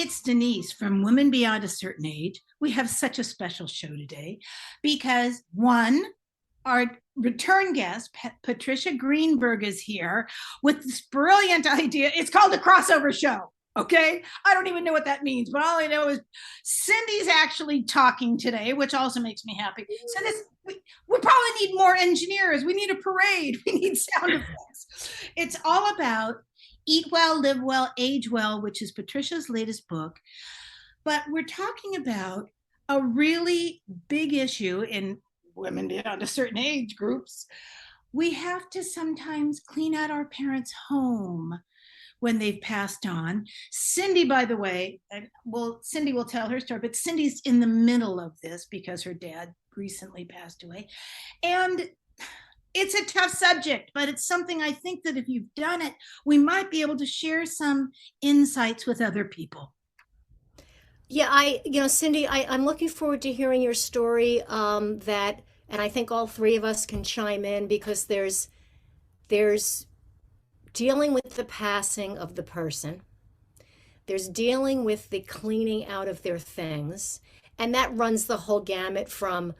it's Denise from Women Beyond a Certain Age. We have such a special show today because one, our return guest, Patricia Greenberg, is here with this brilliant idea. It's called a crossover show. Okay. I don't even know what that means, but all I know is Cindy's actually talking today, which also makes me happy. So we probably need more engineers. We need a parade. We need sound effects. It's all about Eat Well, Live Well, Age Well, which is Patricia's latest book. But we're talking about a really big issue in women beyond a certain age groups. We have to sometimes clean out our parents' home when they've passed on. Cindy, by the way, Cindy will tell her story, but Cindy's in the middle of this because her dad recently passed away. And it's a tough subject, but it's something I think that if you've done it, we might be able to share some insights with other people. Yeah, Cindy, I'm looking forward to hearing your story. And I think all three of us can chime in because there's dealing with the passing of the person. There's dealing with the cleaning out of their things, and that runs the whole gamut from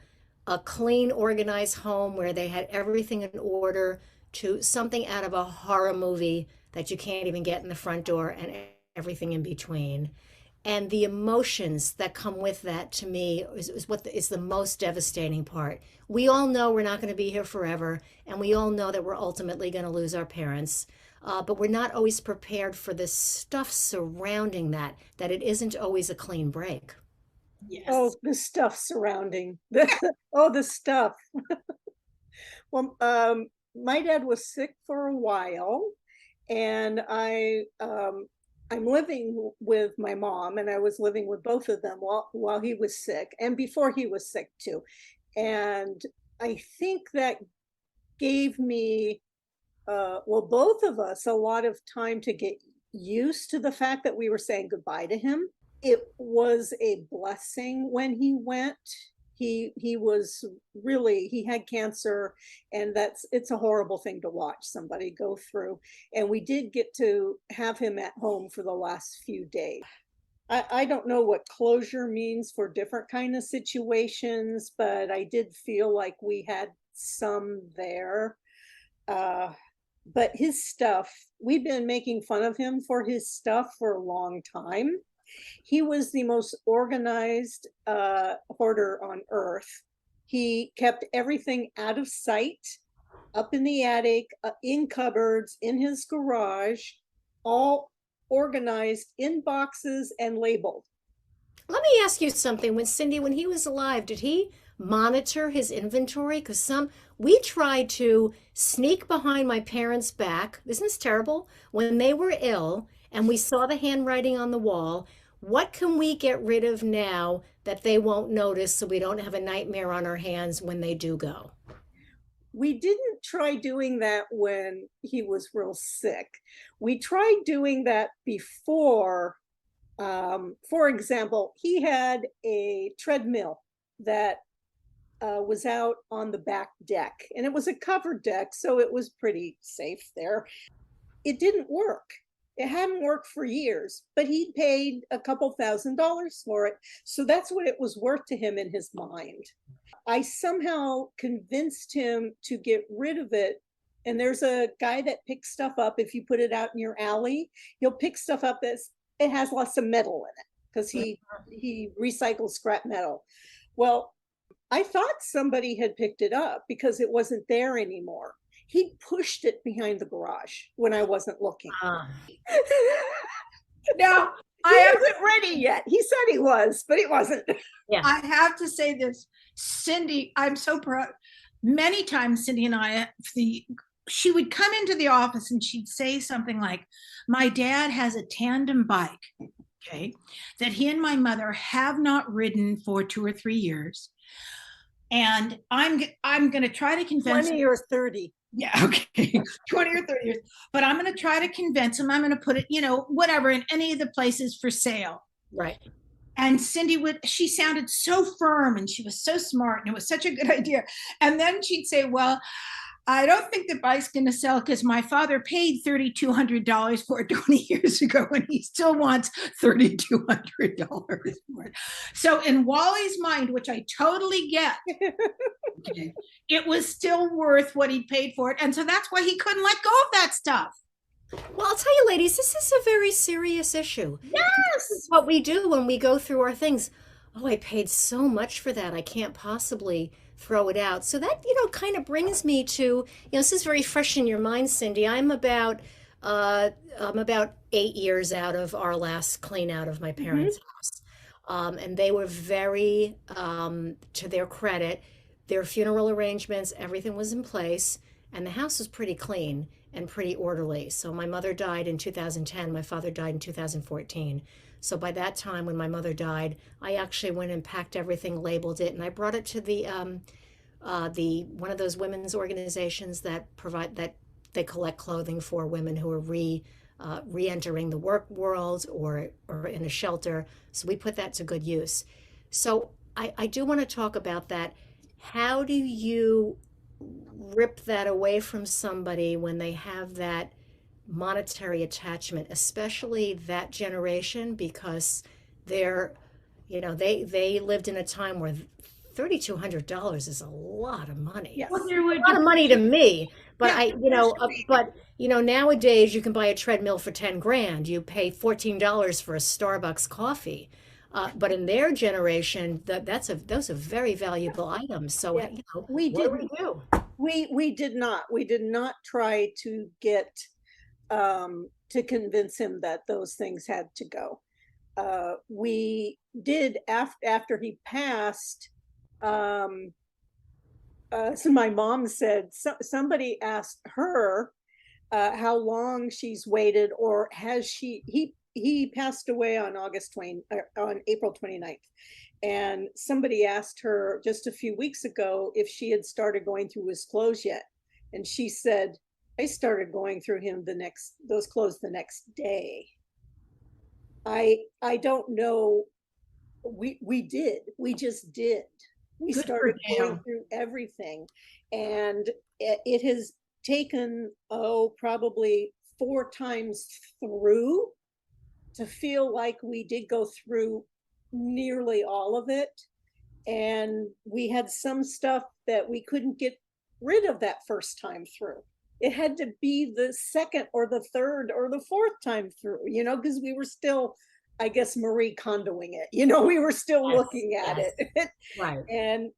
a clean, organized home where they had everything in order to something out of a horror movie that you can't even get in the front door and everything in between. And the emotions that come with that, to me, is what is the most devastating part. We all know we're not going to be here forever, and we all know that we're ultimately going to lose our parents. But we're not always prepared for the stuff surrounding that it isn't always a clean break. Yes. Oh, the stuff surrounding. The stuff. Well, my dad was sick for a while, and I'm living with my mom, and I was living with both of them while he was sick, and before he was sick too. And I think that gave me, both of us, a lot of time to get used to the fact that we were saying goodbye to him. It was a blessing when he went. He had cancer, and it's a horrible thing to watch somebody go through. And we did get to have him at home for the last few days. I don't know what closure means for different kind of situations, but I did feel like we had some there. But his stuff, we've been making fun of him for his stuff for a long time. He was the most organized hoarder on earth. He kept everything out of sight, up in the attic, in cupboards, in his garage, all organized in boxes and labeled. Let me ask you something. When he was alive, did he monitor his inventory? Because we tried to sneak behind my parents' back. Isn't this terrible? When they were ill and we saw the handwriting on the wall, what can we get rid of now that they won't notice so we don't have a nightmare on our hands when they do go? We didn't try doing that when he was real sick. We tried doing that before. For example, he had a treadmill that was out on the back deck, and it was a covered deck, so it was pretty safe there. It didn't work. It hadn't worked for years, but he paid a couple $1,000s for it. So that's what it was worth to him in his mind. I somehow convinced him to get rid of it. And there's a guy that picks stuff up. If you put it out in your alley, he'll pick stuff up it has lots of metal in it because he recycles scrap metal. Well, I thought somebody had picked it up because it wasn't there anymore. He pushed it behind the garage when I wasn't looking. Now, I wasn't ready yet. He said he was, but he wasn't. Yeah. I have to say this, Cindy, I'm so proud. Many times, Cindy and I, she would come into the office and she'd say something like, my dad has a tandem bike, okay, that he and my mother have not ridden for 2 or 3 years. And I'm going to try to convince 20 or 30. Yeah, okay, 20 or 30 years. But I'm going to try to convince him. I'm going to put it, whatever, in any of the places for sale. Right. And Cindy she sounded so firm and she was so smart and it was such a good idea. And then she'd say, well, I don't think the bike's going to sell because my father paid $3,200 for it 20 years ago, and he still wants $3,200 for it. So in Wally's mind, which I totally get, okay, it was still worth what he paid for it. And so that's why he couldn't let go of that stuff. Well, I'll tell you, ladies, this is a very serious issue. Yes. What we do when we go through our things, oh, I paid so much for that. I can't possibly throw it out. So that, kind of brings me to, this is very fresh in your mind, Cindy. I'm about 8 years out of our last clean out of my parents' house. And they were very, to their credit, their funeral arrangements, everything was in place, and the house was pretty clean and pretty orderly. So my mother died in 2010, my father died in 2014. So by that time, when my mother died, I actually went and packed everything, labeled it, and I brought it to the one of those women's organizations that they collect clothing for women who are re-entering the work world or in a shelter. So we put that to good use. So I do want to talk about that. How do you rip that away from somebody when they have that monetary attachment, especially that generation, because they lived in a time where $3,200 is a lot of money. Yes. Well, A lot of money to me, but Yeah, nowadays you can buy a treadmill for 10 grand. You pay $14 for a Starbucks coffee. But in their generation, those are very valuable items. So, Yeah. what We do did. we do? We did not. We did not try to get to convince him that those things had to go. We did after he passed. So my mom said somebody asked her how long she's waited, or has he passed away on on April 29th. And somebody asked her just a few weeks ago if she had started going through his clothes yet. And she said, I started going through those clothes the next day. I don't know. We did. We just did. We Good for started going him. through everything. And it has taken, probably 4 times through to feel like we did go through nearly all of it. And we had some stuff that we couldn't get rid of that first time through. It had to be the second or the third or the fourth time through, because we were still, I guess, Marie Kondoing it. We were still Yes, looking at yes. it. Right. And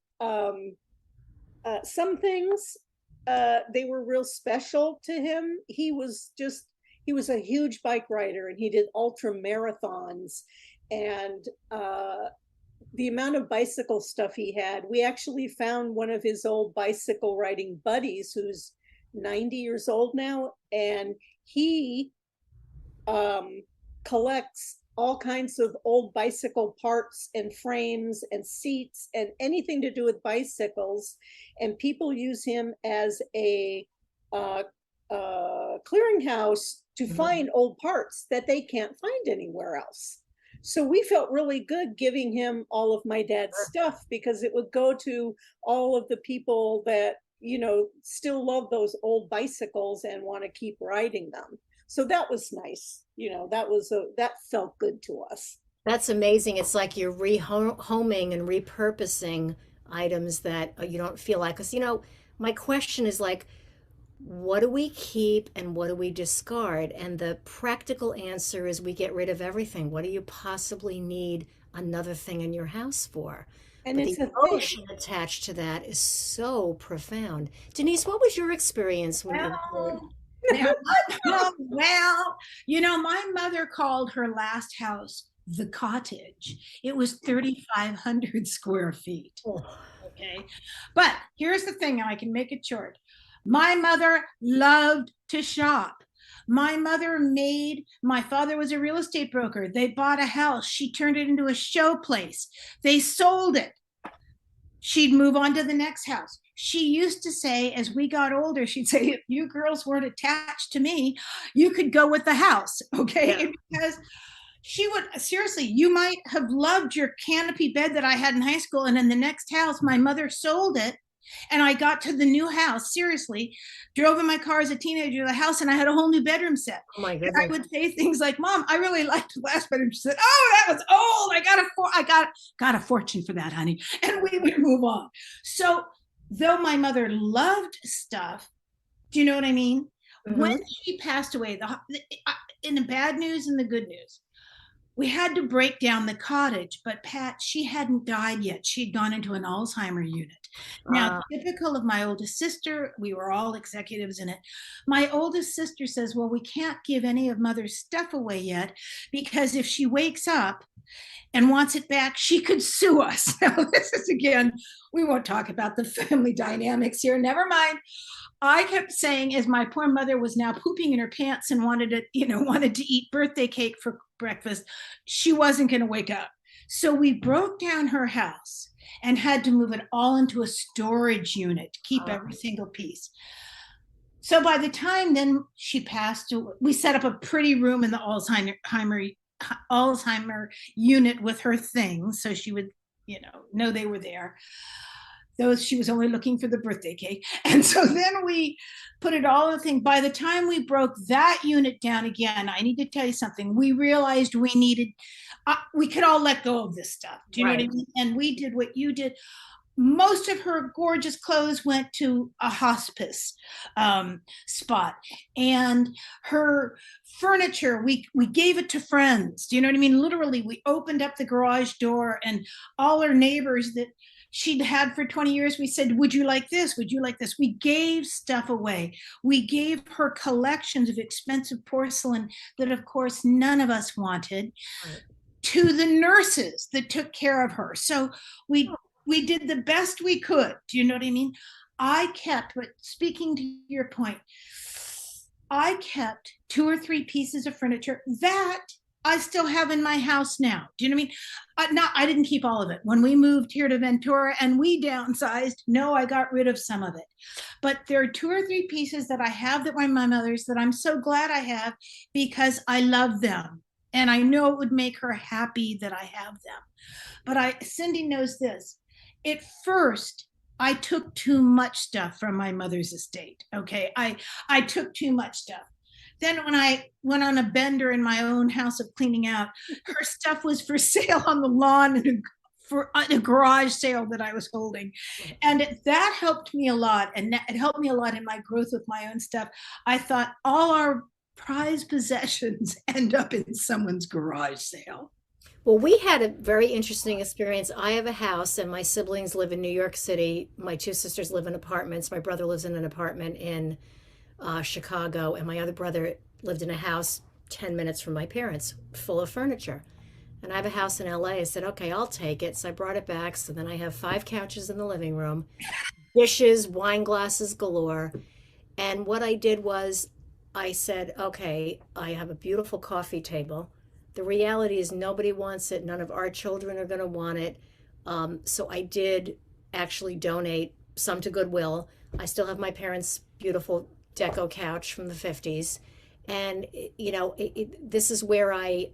some things, they were real special to him. He was a huge bike rider, and he did ultra marathons. And the amount of bicycle stuff he had, we actually found one of his old bicycle riding buddies who's 90 years old now, and he collects all kinds of old bicycle parts and frames and seats and anything to do with bicycles. And people use him as a clearinghouse to find old parts that they can't find anywhere else. So we felt really good giving him all of my dad's stuff, because it would go to all of the people that, still love those old bicycles and want to keep riding them. So that was nice. That felt good to us. That's amazing. It's like you're rehoming and repurposing items that you don't feel like. Because, my question is like, what do we keep and what do we discard? And the practical answer is we get rid of everything. What do you possibly need another thing in your house for? And But it's the a emotion attached to that is so profound. Denise, what was your experience when you were My mother called her last house the cottage. It was 3,500 square feet. Oh, Okay. But here's the thing, and I can make it short. My mother loved to shop. My father was a real estate broker. They bought a house. She turned it into a show place. They sold it. She'd move on to the next house. She used to say, as we got older, she'd say, if you girls weren't attached to me, you could go with the house. Okay. Yeah. Because she would, seriously, you might have loved your canopy bed that I had in high school. And in the next house, my mother sold it And I got to the new house, seriously, drove in my car as a teenager to the house, and I had a whole new bedroom set. Oh my And goodness. I would say things like, Mom, I really liked the last bedroom. She said, oh, that was old. I got a fortune for that, honey. And we would move on. So though my mother loved stuff, do you know what I mean? When she passed away, in the bad news and the good news, we had to break down the cottage, but Pat, she hadn't died yet. She'd gone into an Alzheimer unit. Now, typical of my oldest sister, we were all executives in it. My oldest sister says, well, we can't give any of mother's stuff away yet, because if she wakes up and wants it back, she could sue us. Now, this is, again, we won't talk about the family dynamics here. Never mind. I kept saying, as my poor mother was now pooping in her pants and wanted to eat birthday cake for breakfast, she wasn't going to wake up. So we broke down her house and had to move it all into a storage unit to keep every single piece. So by the time then she passed, we set up a pretty room in the Alzheimer unit with her things, so she would know they were there. She was only looking for the birthday cake. And so then we put it all in the thing. By the time we broke that unit down again, I need to tell you something. We realized we could all let go of this stuff. Do you know what I mean? And we did what you did. Most of her gorgeous clothes went to a hospice spot, and her furniture, we gave it to friends. Do you know what I mean? Literally, we opened up the garage door, and all her neighbors that she'd had for 20 years, we said, would you like this? Would you like this? We gave stuff away. We gave her collections of expensive porcelain that, of course, none of us wanted, to the nurses that took care of her. So we did the best we could. Do you know what I mean? But speaking to your point, I kept 2 or 3 pieces of furniture that I still have in my house now. Do you know what I mean? I didn't keep all of it. When we moved here to Ventura and we downsized, no, I got rid of some of it. But there are 2 or 3 pieces that I have that were my mother's that I'm so glad I have, because I love them. And I know it would make her happy that I have them. But Cindy knows this. At first, I took too much stuff from my mother's estate. Okay. I took too much stuff. Then when I went on a bender in my own house of cleaning out, her stuff was for sale on the lawn for a garage sale that I was holding. And that helped me a lot. And it helped me a lot in my growth with my own stuff. I thought all our prized possessions end up in someone's garage sale. Well, we had a very interesting experience. I have a house and my siblings live in New York City. My 2 sisters live in apartments. My brother lives in an apartment in Chicago, and my other brother lived in a house 10 minutes from my parents, full of furniture. And I have a house in LA. I said, okay, I'll take it. So I brought it back. So then I have 5 couches in the living room, dishes, wine glasses galore. And what I did was I said, okay, I have a beautiful coffee table. The reality is nobody wants it. None of our children are going to want it. So I did actually donate some to Goodwill. I still have my parents' beautiful deco couch from the 50s. And, this is where I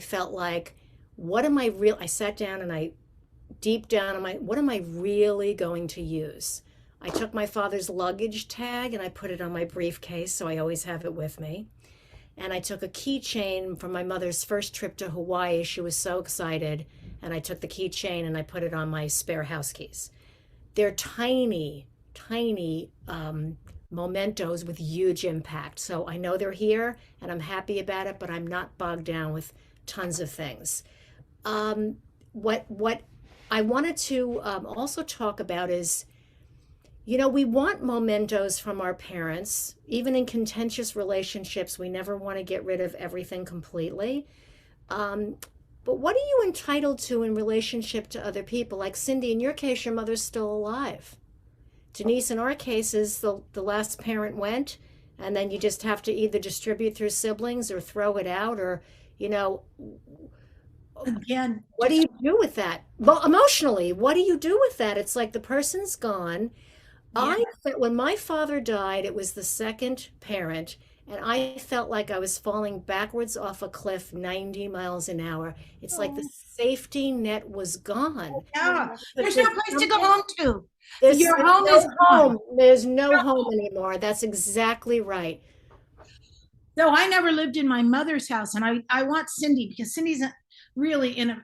felt like, I sat down and I deep down, what am I really going to use? I took my father's luggage tag and I put it on my briefcase, so I always have it with me. And I took a keychain from my mother's first trip to Hawaii. She was so excited. And I took the keychain and I put it on my spare house keys. They're tiny, tiny mementos with huge impact. So I know they're here and I'm happy about it, but I'm not bogged down with tons of things. What I wanted to also talk about is, we want mementos from our parents. Even in contentious relationships, we never want to get rid of everything completely. But what are you entitled to in relationship to other people? Like Cindy, in your case, your mother's still alive. Denise, in our cases, the last parent went, and then you just have to either distribute through siblings or throw it out, or, Again, what do you do with that? Well, emotionally, what do you do with that? It's like the person's gone. Yeah. When my father died, it was the second parent, and I felt like I was falling backwards off a cliff 90 miles an hour. It's like the Oh, safety net was gone. Yeah. yeah. There's no place to go home to. There's Your home no is gone. home. There's no home anymore. That's exactly right. So I never lived in my mother's house, and I want Cindy because Cindy's really in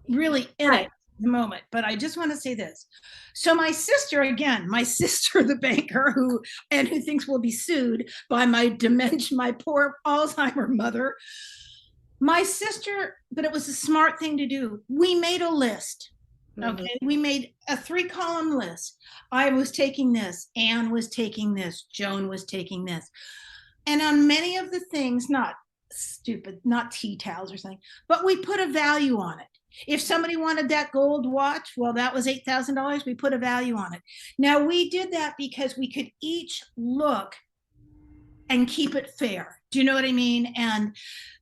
Right. it at the moment. But I just want to say this. So my sister, again, my sister, the banker, who thinks will be sued by my dementia, my poor Alzheimer mother. My sister, but it was a smart thing to do. We made a list. Okay, we made a 3-column list. I was taking this, Anne was taking this, Joan was taking this. And on many of the things, not stupid, not tea towels or something, but we put a value on it. If somebody wanted that gold watch, well, that was $8,000. We put a value on it. Now, we did that because we could each look and keep it fair. Do you know what I mean? And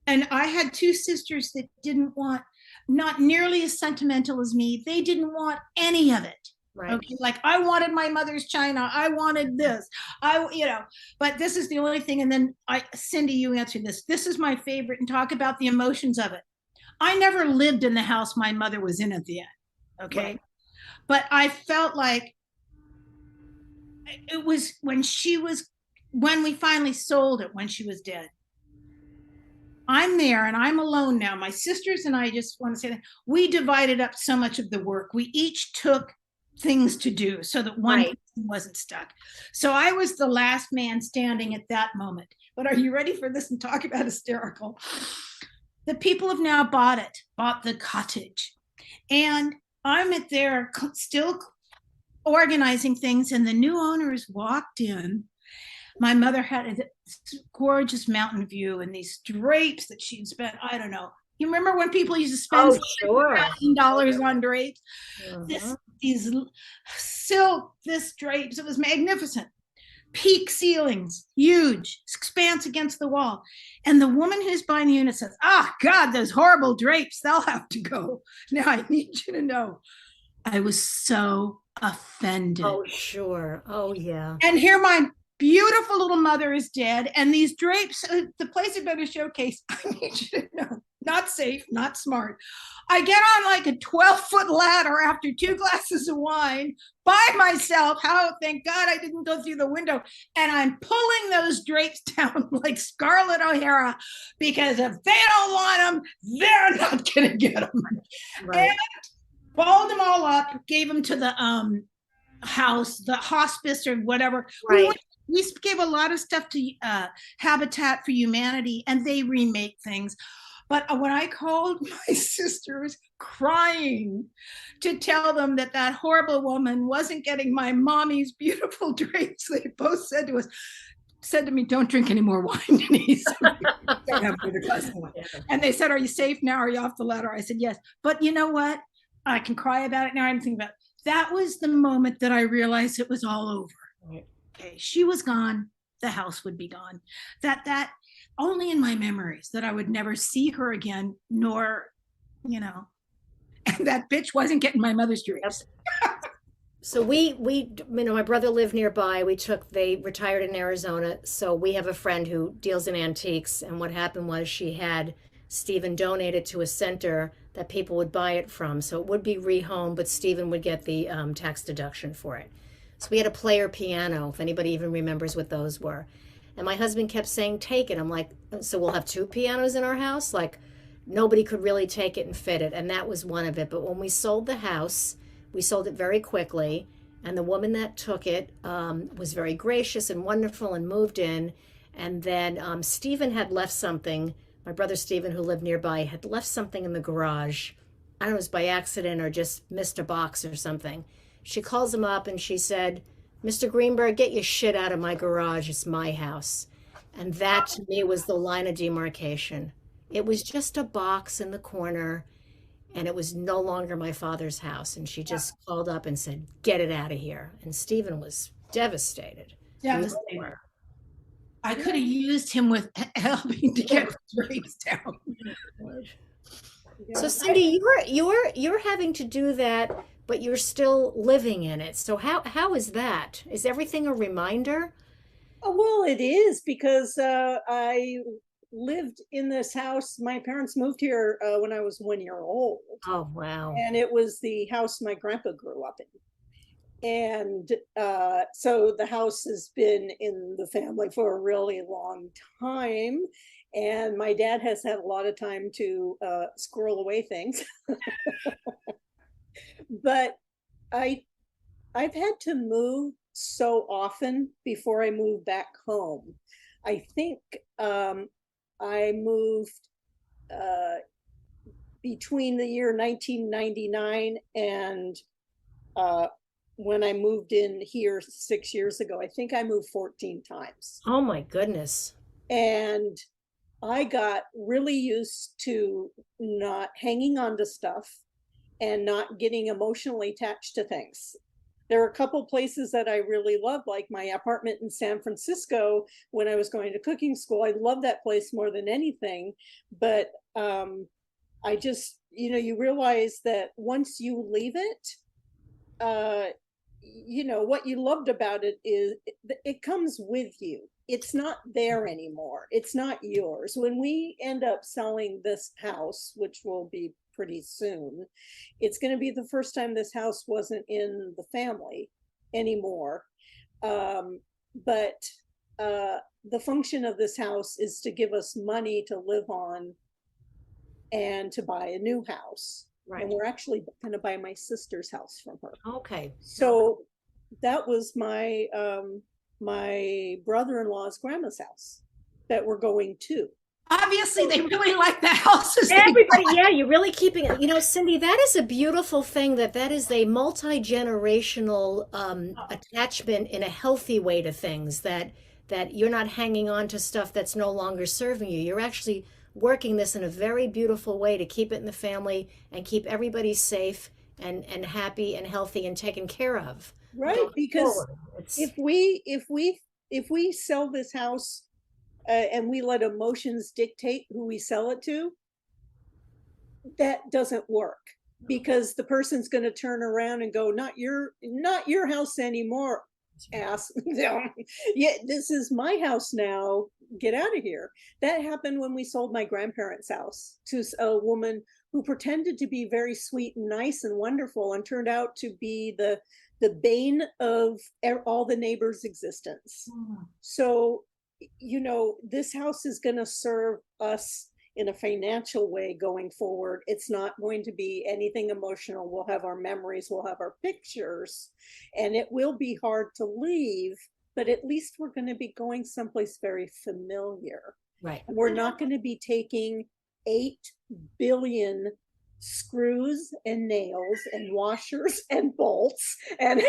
I had 2 sisters that didn't want, not nearly as sentimental as me. They didn't want any of it. Right. Okay, like I wanted my mother's china. I wanted this. But this is the only thing. And then Cindy, you answered this. This is my favorite, and talk about the emotions of it. I never lived in the house my mother was in at the end. Okay. Right. But I felt like it was when we finally sold it, when she was dead. I'm there and I'm alone now. My sisters and I, just want to say that we divided up so much of the work. We each took things to do so that one Right. person wasn't stuck. So I was the last man standing at that moment. But are you ready for this? And talk about hysterical. The people have now bought the cottage. And I'm at there still organizing things, and the new owners walked in. My mother had a gorgeous mountain view and these drapes that she'd spent, I don't know. You remember when people used to spend sure. $1,000 on drapes? Uh-huh. These silk, this drapes, it was magnificent. Peak ceilings, huge, expanse against the wall. And the woman who's buying the unit says, God, those horrible drapes, they'll have to go. Now I need you to know, I was so offended. Oh, sure. Oh, yeah. And here my beautiful little mother is dead, and these drapes, the place had been a showcase. I need you to know, not safe, not smart. I get on like a 12-foot ladder after 2 glasses of wine by myself. Thank God I didn't go through the window. And I'm pulling those drapes down like Scarlett O'Hara, because if they don't want them, they're not going to get them. Right. And balled them all up, gave them to the house, the hospice or whatever. Right. We gave a lot of stuff to Habitat for Humanity, and they remake things. But when I called my sisters crying to tell them that horrible woman wasn't getting my mommy's beautiful drapes, they both said to me, don't drink any more wine, Denise. And they said, are you safe now? Are you off the ladder? I said, yes. But you know what? I can cry about it now. I'm thinking about it. That was the moment that I realized it was all over. Right. Okay, she was gone. The house would be gone. That only in my memories, that I would never see her again, nor, and that bitch wasn't getting my mother's drapes. So we my brother lived nearby. They retired in Arizona. So we have a friend who deals in antiques. And what happened was she had Stephen donate it to a center that people would buy it from. So it would be rehomed, but Stephen would get the tax deduction for it. So we had a player piano, if anybody even remembers what those were. And my husband kept saying, take it. I'm like, so we'll have 2 pianos in our house? Like, nobody could really take it and fit it. And that was one of it. But when we sold the house, we sold it very quickly. And the woman that took it was very gracious and wonderful and moved in. And then Stephen had left something. My brother Stephen, who lived nearby, had left something in the garage. I don't know if it was by accident or just missed a box or something. She calls him up and she said, Mr. Greenberg, get your shit out of my garage. It's my house. And that to me was the line of demarcation. It was just a box in the corner, and it was no longer my father's house. And she just called up and said, get it out of here. And Stephen was devastated. Devastated. I could have used him with helping to get the drapes down. So Cindy, you're having to do that, but you're still living in it. So how is that? Is everything a reminder? Well, it is because I lived in this house. My parents moved here when I was 1 year old, Oh, wow. and it was the house my grandpa grew up in. And so the house has been in the family for a really long time. And my dad has had a lot of time to squirrel away things. But I I've had to move so often before I moved back home. I think I moved uh, between the year 1999 and uh, when I moved in here 6 years ago. I think I moved 14 times. Oh my goodness. And I got really used to not hanging on to stuff and not getting emotionally attached to things. There are a couple places that I really love, like my apartment in San Francisco when I was going to cooking school. I love that place more than anything. But I just, you realize that once you leave it, uh, what you loved about it is it comes with you. It's not there anymore. It's not yours. When we end up selling this house, which will be pretty soon, it's going to be the first time this house wasn't in the family anymore. But the function of this house is to give us money to live on and to buy a new house. Right. And we're actually going to buy my sister's house from her. Okay. So that was my my brother-in-law's grandma's house that we're going to. Obviously, they really like the houses. Everybody, yeah, you're really keeping it. Cindy, that is a beautiful thing that is a multi-generational attachment in a healthy way to things, that you're not hanging on to stuff that's no longer serving you. You're actually working this in a very beautiful way to keep it in the family and keep everybody safe and happy and healthy and taken care of. Right, because if we sell this house and we let emotions dictate who we sell it to, that doesn't work, because the person's going to turn around and go, not your house anymore, ass. Yeah, this is my house now, get out of here. That happened when we sold my grandparents' house to a woman who pretended to be very sweet and nice and wonderful and turned out to be the bane of all the neighbors' existence. So this house is going to serve us in a financial way going forward. It's not going to be anything emotional. We'll have our memories, we'll have our pictures, and it will be hard to leave, but at least we're going to be going someplace very familiar. Right. And we're not going to be taking 8 billion screws and nails and washers and bolts and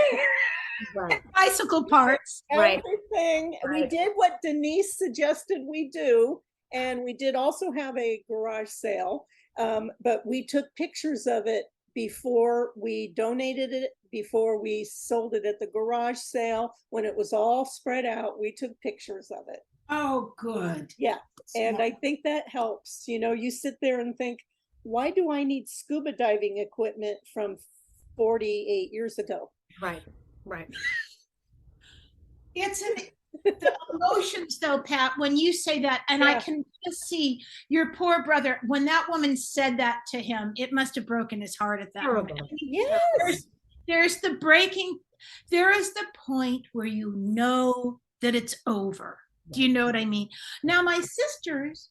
Right. Bicycle parts. everything. Right. We did what Denise suggested we do, and we did also have a garage sale, but we took pictures of it before we donated it, before we sold it at the garage sale. When it was all spread out, we took pictures of it. Oh, good. Yeah. And I think that helps. You sit there and think, why do I need scuba diving equipment from 48 years ago? Right. Right. It's the emotions, though, Pat, when you say that, and I can just see your poor brother, when that woman said that to him, it must have broken his heart at that moment. Yes. There's the breaking, there is the point where you know that it's over. Do you know what I mean? Now, my sisters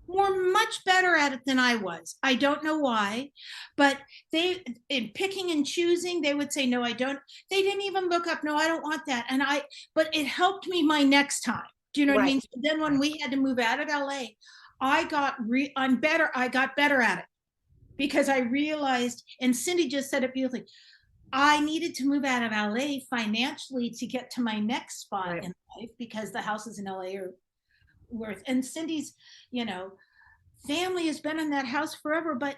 were much better at it than I was. I don't know why, but they, in picking and choosing, they would say, no, I don't. They didn't even look up, no, I don't want that. But it helped me my next time. Do you know what I mean? So then when we had to move out of LA, I got better at it, because I realized, and Cindy just said it beautifully, I needed to move out of LA financially to get to my next spot in life, because the houses in LA are worth, and Cindy's, family has been in that house forever. But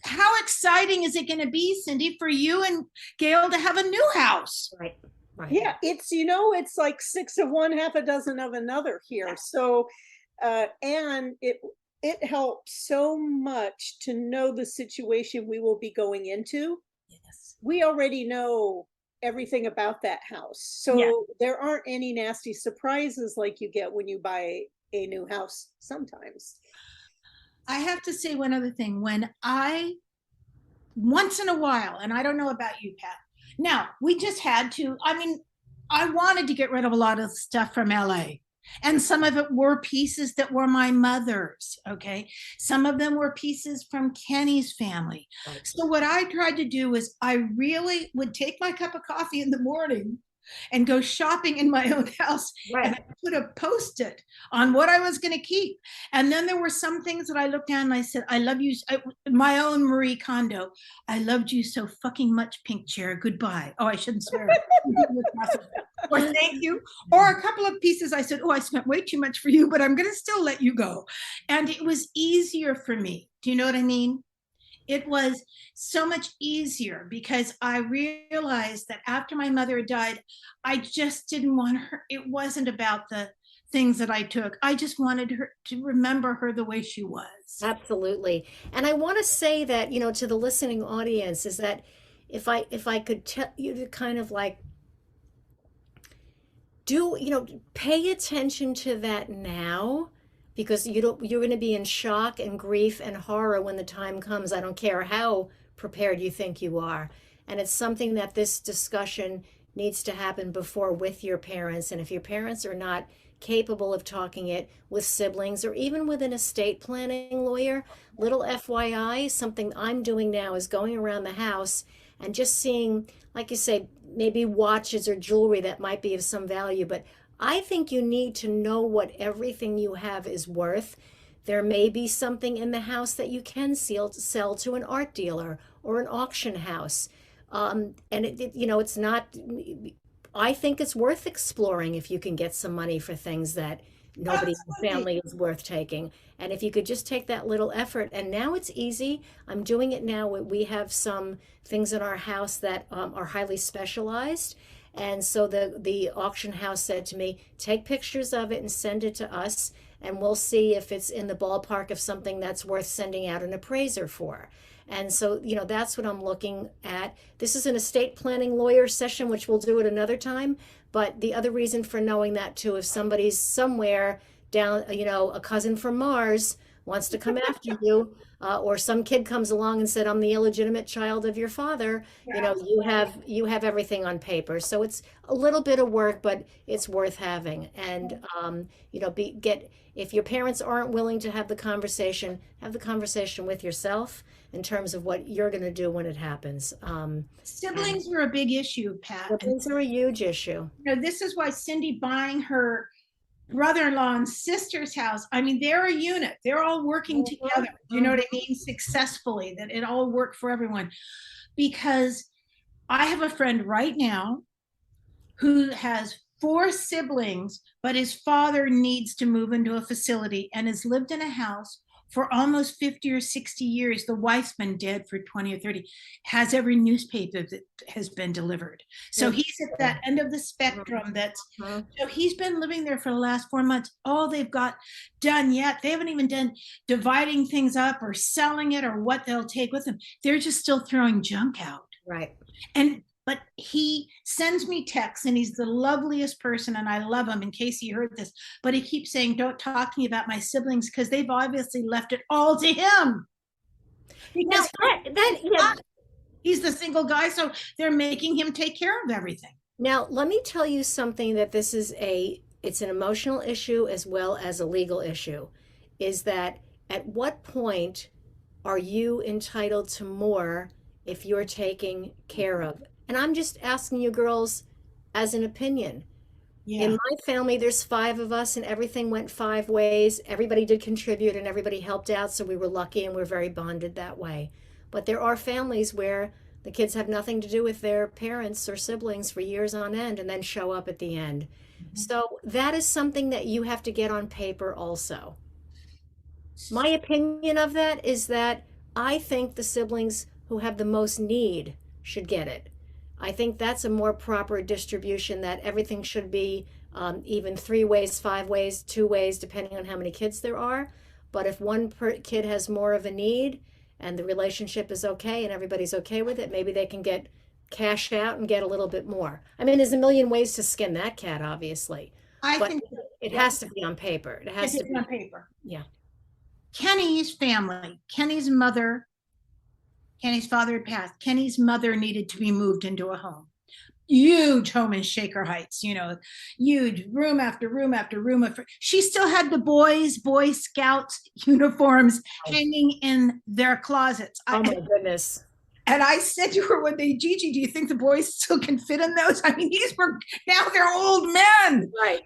how exciting is it going to be, Cindy, for you and Gail to have a new house? Right. Yeah, it's it's like 6 of one, half a dozen of another here. So and it helps so much to know the situation we will be going into. Yes. We already know everything about that house. Yeah. So there aren't any nasty surprises like you get when you buy a new house sometimes. I have to say one other thing. When I, once in a while, and I don't know about you, Pat, now we just had to, I mean, I wanted to get rid of a lot of stuff from LA. And some of it were pieces that were my mother's. Okay. Some of them were pieces from Kenny's family. Right. So, what I tried to do was I really would take my cup of coffee in the morning and go shopping in my own house. Right. And I put a post-it on what I was going to keep. And then there were some things that I looked down and I said, I love you. My own Marie Kondo. I loved you so fucking much, pink chair. Goodbye. Oh, I shouldn't swear. Or thank you. Or a couple of pieces I said, oh, I spent way too much for you, but I'm going to still let you go. And it was easier for me. Do you know what I mean? It was so much easier because I realized that after my mother died, I just didn't want her. It wasn't about the things that I took. I just wanted her to remember her the way she was. Absolutely. And I want to say that, to the listening audience is that if I could tell you to kind of like pay attention to that now, because you're going to be in shock and grief and horror when the time comes. I don't care how prepared you think you are. And it's something that this discussion needs to happen before with your parents. And if your parents are not capable of talking it with siblings or even with an estate planning lawyer, little FYI, something I'm doing now is going around the house and just seeing, like you say, maybe watches or jewelry that might be of some value. But I think you need to know what everything you have is worth. There may be something in the house that you can sell to an art dealer or an auction house. And it's not, I think it's worth exploring if you can get some money for things that nobody in the family is worth taking. And if you could just take that little effort, and now it's easy. I'm doing it now. We have some things in our house that are highly specialized. And so the auction house said to me, take pictures of it and send it to us, and we'll see if it's in the ballpark of something that's worth sending out an appraiser for. And so, that's what I'm looking at. This is an estate planning lawyer session, which we'll do at another time. But the other reason for knowing that too, if somebody's somewhere down, a cousin from Mars wants to come after you, or some kid comes along and said, I'm the illegitimate child of your father, you have everything on paper. So it's a little bit of work, but it's worth having. And, if your parents aren't willing to have the conversation with yourself in terms of what you're going to do when it happens. Siblings are a big issue, Pat. Siblings are a huge issue. This is why Cindy buying her brother-in-law and sister's house, I mean, they're a unit. They're all working together. You know what I mean? Successfully, that it all worked for everyone. Because I have a friend right now who has 4 siblings, but his father needs to move into a facility and has lived in a house for almost 50 or 60 years. The wife's been dead for 20 or 30, has every newspaper that has been delivered. So he's at that end of the spectrum. So he's been living there for the last 4 months. All they've got done yet, they haven't even done dividing things up or selling it or what they'll take with them. They're just still throwing junk out. Right. But he sends me texts, and he's the loveliest person, and I love him, in case he heard this. But he keeps saying, don't talk to me about my siblings, because they've obviously left it all to him. Because he's the single guy, so they're making him take care of everything. Now, let me tell you something that it's an emotional issue as well as a legal issue, is that at what point are you entitled to more if you're taking care of? And I'm just asking you girls as an opinion. Yeah. In my family, there's 5 of us and everything went 5 ways. Everybody did contribute and everybody helped out. So we were lucky and we're very bonded that way. But there are families where the kids have nothing to do with their parents or siblings for years on end and then show up at the end. Mm-hmm. So that is something that you have to get on paper also. My opinion of that is that I think the siblings who have the most need should get it. I think that's a more proper distribution, that everything should be even 3 ways, 5 ways, 2 ways, depending on how many kids there are. But if one kid has more of a need and the relationship is okay and everybody's okay with it, maybe they can get cash out and get a little bit more. I mean, there's a million ways to skin that cat, obviously, I but think it has to be on paper. It has to it's be, on paper. yeah. Kenny's family, Kenny's mother, Kenny's father had passed. Kenny's mother needed to be moved into a home. Huge home in Shaker Heights, huge room after room after room. She still had the Boy Scouts uniforms hanging in their closets. Oh my goodness. And I said to her one day, Gigi, do you think the boys still can fit in those? I mean, now they're old men. Right.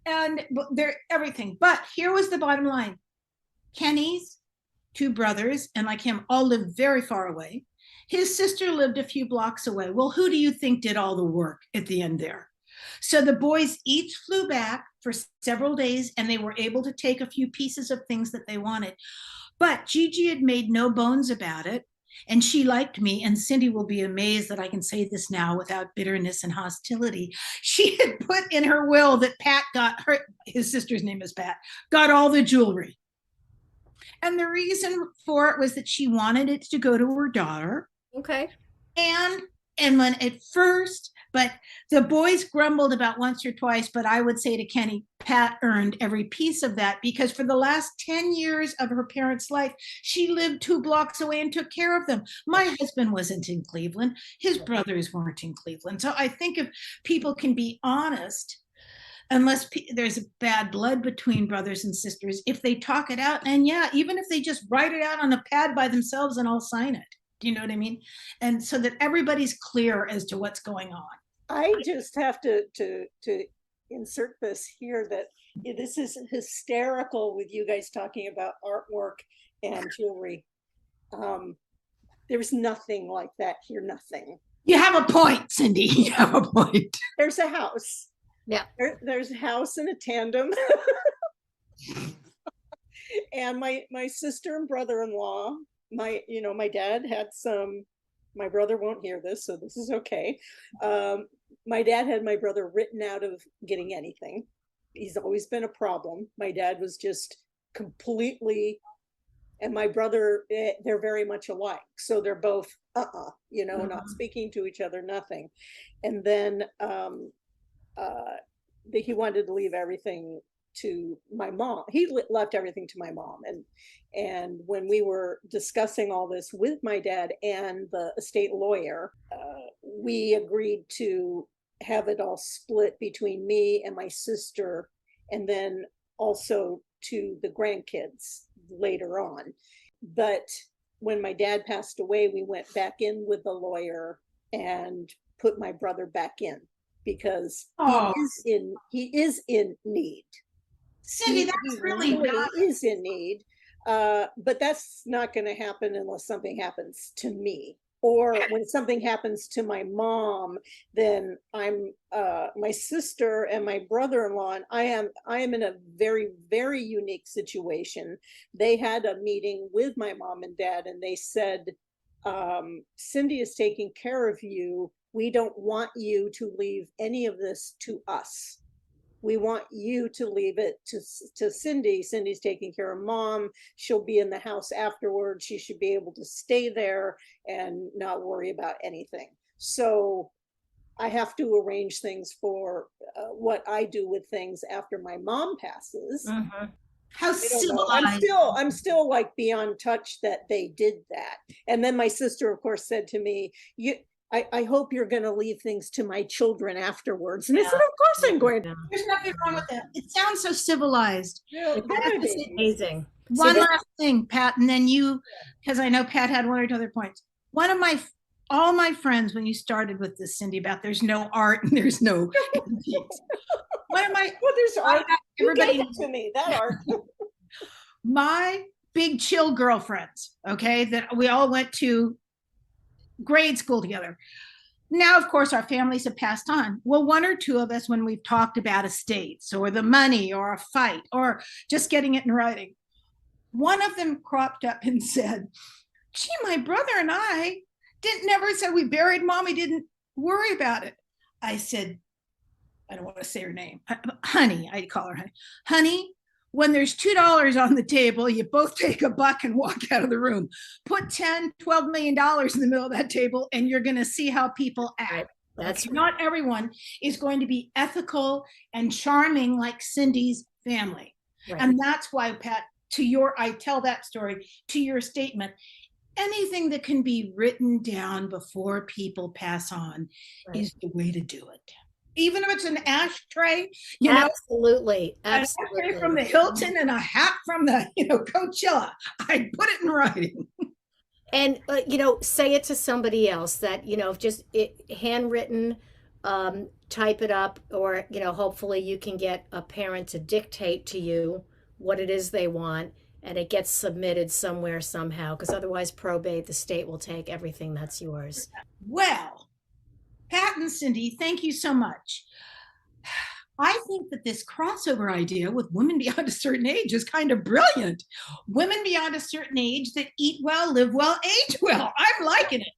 And they're everything. But here was the bottom line. Kenny's two brothers, and like him, all lived very far away. His sister lived a few blocks away. Well, who do you think did all the work at the end there? So the boys each flew back for several days, and they were able to take a few pieces of things that they wanted. But Gigi had made no bones about it, and she liked me. And Cindy will be amazed that I can say this now without bitterness and hostility. She had put in her will that Pat got his sister's name is Pat, got all the jewelry. And the reason for it was that she wanted it to go to her daughter. Okay. And when at first, but the boys grumbled about once or twice, but I would say to Kenny, Pat earned every piece of that, because for the last 10 years of her parents' life, she lived 2 blocks away and took care of them. My husband wasn't in Cleveland. His brothers weren't in Cleveland. So I think if people can be honest, unless there's a bad blood between brothers and sisters, if they talk it out, and yeah, even if they just write it out on a pad by themselves, and I'll sign it. Do you know what I mean? And so that everybody's clear as to what's going on. I just have to insert this here, that this is hysterical with you guys talking about artwork and jewelry. There's nothing like that here, nothing. You have a point, Cindy. You have a point. There's a house. Yeah. There's a house and a tandem. And my sister and brother-in-law, my dad had some, my brother won't hear this, so this is okay. My dad had my brother written out of getting anything. He's always been a problem. My dad was just completely, and my brother, they're very much alike. So they're both, not speaking to each other, nothing. And then he wanted to leave everything to my mom. He left everything to my mom. And when we were discussing all this with my dad and the estate lawyer, we agreed to have it all split between me and my sister, and then also to the grandkids later on. But when my dad passed away, we went back in with the lawyer and put my brother back in, because he is in need. Cindy, that's really is in need. But that's not going to happen unless something happens to me, or when something happens to my mom. Then I'm my sister and my brother-in-law, and I am in a very, very unique situation. They had a meeting with my mom and dad, and they said, Cindy is taking care of you. We don't want you to leave any of this to us. We want you to leave it to Cindy. Cindy's taking care of mom. She'll be in the house afterwards. She should be able to stay there and not worry about anything. So I have to arrange things for what I do with things after my mom passes. Mm-hmm. How civilized. I'm still like beyond touch that they did that. And then my sister, of course, said to me, I hope you're going to leave things to my children afterwards. And I said, of course I'm going to. There's nothing wrong with that. It sounds so civilized. It's amazing. One last thing, Pat, and then you, because I know Pat had one or two other points. All my friends, when you started with this, Cindy, about there's no art and there's no antiques. There's art. Everybody gave it to me, that art. My big chill girlfriends, okay, that we all went to grade school together. Now, of course, our families have passed on. Well, one or two of us, when we've talked about estates or the money or a fight or just getting it in writing, one of them cropped up and said, gee, my brother and I never said we buried mom. We didn't worry about it. I said, I don't want to say her name. Honey, I call her Honey. Honey, when there's $2 on the table, you both take a buck and walk out of the room. Put 10, $12 million in the middle of that table, and you're going to see how people act. Right. That's okay? Not everyone is going to be ethical and charming like Cindy's family. Right. And that's why, Pat, I tell that story to your statement. Anything that can be written down before people pass on is the way to do it. Even if it's an ashtray, absolutely. An ashtray from the Hilton and a hat from the, Coachella. I put it in writing. And, say it to somebody else that, just handwritten, type it up, or, hopefully you can get a parent to dictate to you what it is they want, and it gets submitted somewhere somehow, because otherwise probate, the state will take everything that's yours. Well, Pat and Cindy, thank you so much. I think that this crossover idea with women beyond a certain age is kind of brilliant. Women beyond a certain age that eat well, live well, age well. I'm liking it.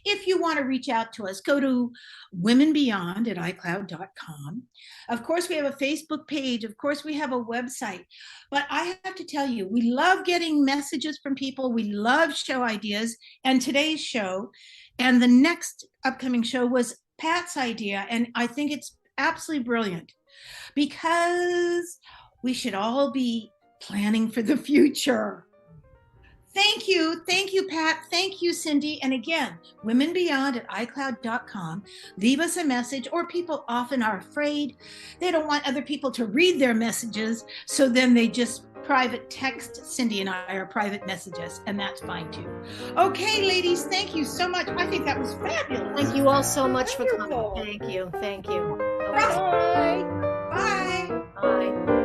If you want to reach out to us, go to womenbeyond@icloud.com. Of course, we have a Facebook page. Of course, we have a website. But I have to tell you, we love getting messages from people. We love show ideas. And today's show and the next upcoming show was Pat's idea. And I think it's absolutely brilliant, because we should all be planning for the future. Thank you, Pat. Thank you, Cindy. And again, womenbeyond@icloud.com. Leave us a message, or people often are afraid. They don't want other people to read their messages, so then they just private text Cindy and I, or private messages, and that's fine too. Okay, ladies, thank you so much. I think that was fabulous. Thank you all so much for coming. Thank you. Bye. Bye. Bye.